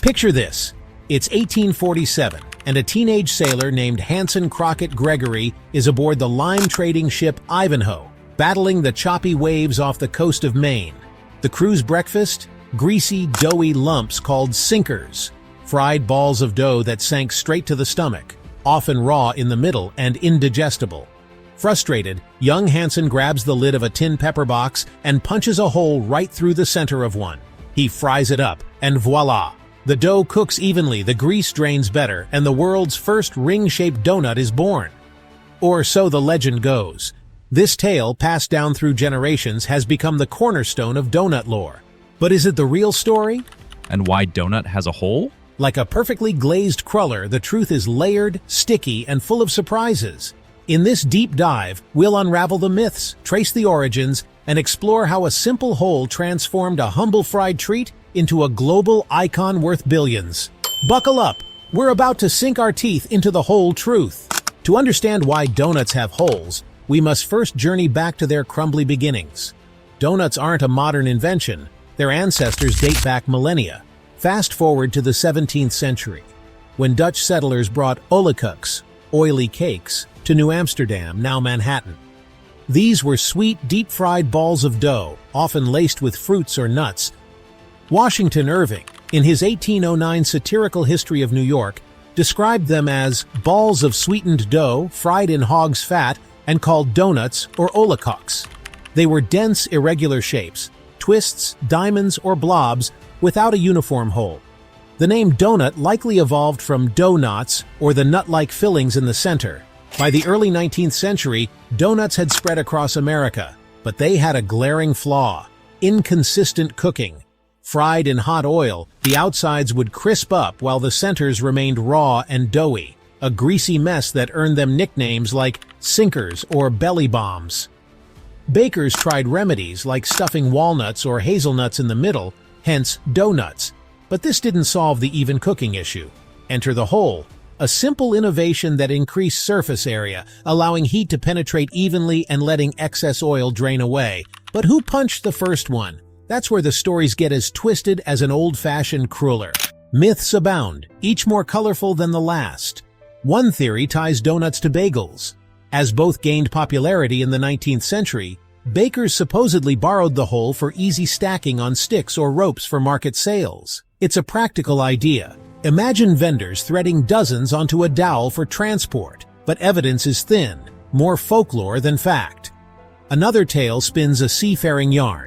Picture this. It's 1847, and a teenage sailor named Hanson Gregory is aboard the lime-trading ship Ivanhoe, battling the choppy waves off the coast of Maine. The crew's breakfast? Greasy, doughy lumps called sinkers, fried balls of dough that sank straight to the stomach, often raw in the middle and indigestible. Frustrated, young Hanson grabs the lid of a tin pepper box and punches a hole right through the center of one. He fries it up, and voila! The dough cooks evenly, the grease drains better, and the world's first ring-shaped donut is born. Or so the legend goes. This tale, passed down through generations, has become the cornerstone of donut lore. But is it the real story? And why donut has a hole? Like a perfectly glazed cruller, the truth is layered, sticky, and full of surprises. In this deep dive, we'll unravel the myths, trace the origins, and explore how a simple hole transformed a humble fried treat into a global icon worth billions. Buckle up! We're about to sink our teeth into the whole truth. To understand why donuts have holes, we must first journey back to their crumbly beginnings. Donuts aren't a modern invention. Their ancestors date back millennia. Fast forward to the 17th century, when Dutch settlers brought olykoeks, oily cakes, to New Amsterdam, now Manhattan. These were sweet, deep-fried balls of dough, often laced with fruits or nuts. Washington Irving, in his 1809 satirical history of New York, described them as balls of sweetened dough fried in hog's fat and called donuts or olykoeks. They were dense, irregular shapes, twists, diamonds, or blobs without a uniform hole. The name donut likely evolved from dough knots or the nut-like fillings in the center. By the early 19th century, donuts had spread across America, but they had a glaring flaw: inconsistent cooking. Fried in hot oil, the outsides would crisp up while the centers remained raw and doughy, a greasy mess that earned them nicknames like sinkers or belly bombs. Bakers tried remedies like stuffing walnuts or hazelnuts in the middle, hence doughnuts, but this didn't solve the even cooking issue. Enter the hole, a simple innovation that increased surface area, allowing heat to penetrate evenly and letting excess oil drain away. But who punched the first one? That's where the stories get as twisted as an old-fashioned cruller. Myths abound, each more colorful than the last. One theory ties donuts to bagels. As both gained popularity in the 19th century, bakers supposedly borrowed the hole for easy stacking on sticks or ropes for market sales. It's a practical idea. Imagine vendors threading dozens onto a dowel for transport, but evidence is thin, more folklore than fact. Another tale spins a seafaring yarn.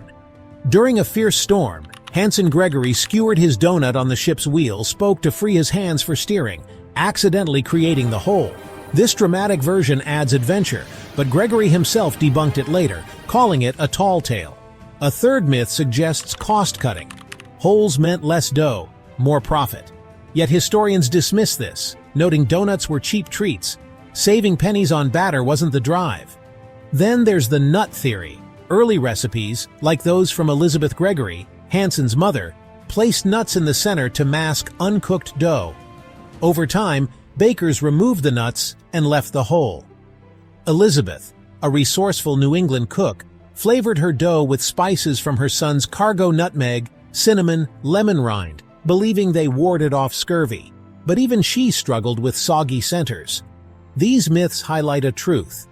During a fierce storm, Hanson Gregory skewered his donut on the ship's wheel, spoke to free his hands for steering, accidentally creating the hole. This dramatic version adds adventure, but Gregory himself debunked it later, calling it a tall tale. A third myth suggests cost-cutting. Holes meant less dough, more profit. Yet historians dismiss this, noting donuts were cheap treats. Saving pennies on batter wasn't the drive. Then there's the nut theory. Early recipes, like those from Elizabeth Gregory, Hanson's mother, placed nuts in the center to mask uncooked dough. Over time, bakers removed the nuts and left the hole. Elizabeth, a resourceful New England cook, flavored her dough with spices from her son's cargo nutmeg, cinnamon, lemon rind, believing they warded off scurvy. But even she struggled with soggy centers. These myths highlight a truth.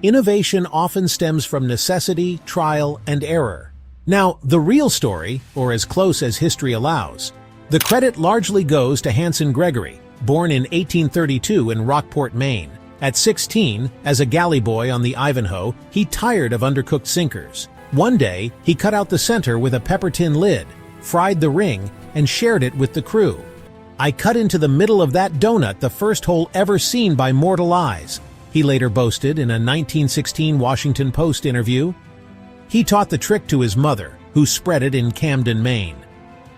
Innovation often stems from necessity, trial, and error. Now, the real story, or as close as history allows, the credit largely goes to Hanson Gregory, born in 1832 in Rockport, Maine. At 16, as a galley boy on the Ivanhoe, he tired of undercooked sinkers. One day, he cut out the center with a pepper tin lid, fried the ring, and shared it with the crew. "I cut into the middle of that donut the first hole ever seen by mortal eyes," he later boasted in a 1916 Washington Post interview. He taught the trick to his mother, who spread it in Camden, Maine.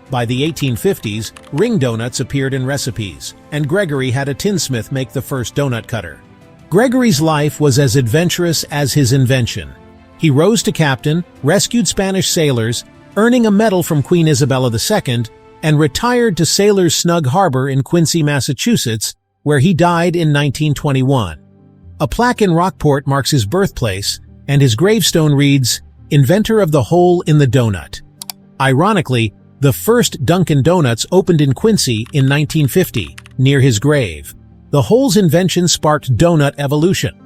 By the 1850s, ring donuts appeared in recipes, and Gregory had a tinsmith make the first donut cutter. Gregory's life was as adventurous as his invention. He rose to captain, rescued Spanish sailors, earning a medal from Queen Isabella II, and retired to Sailor's Snug Harbor in Quincy, Massachusetts, where he died in 1921. A plaque in Rockport marks his birthplace, and his gravestone reads, "Inventor of the hole in the donut." Ironically, The first Dunkin' Donuts opened in Quincy in 1950, near his grave. The hole's invention sparked donut evolution.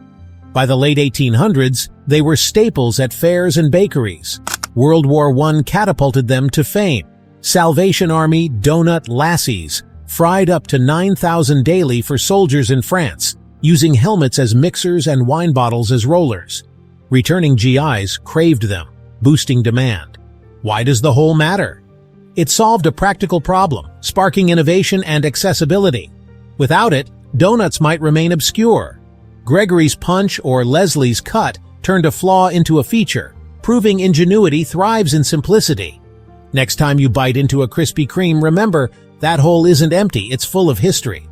By the late 1800s, they were staples at fairs and bakeries. World War I catapulted them to fame. Salvation Army donut lassies fried up to 9,000 daily for soldiers in France, using helmets as mixers and wine bottles as rollers. Returning GIs craved them, boosting demand. Why does the hole matter? It solved a practical problem, sparking innovation and accessibility. Without it, donuts might remain obscure. Gregory's punch or Leslie's cut turned a flaw into a feature, proving ingenuity thrives in simplicity. Next time you bite into a Krispy Kreme, remember, that hole isn't empty, it's full of history.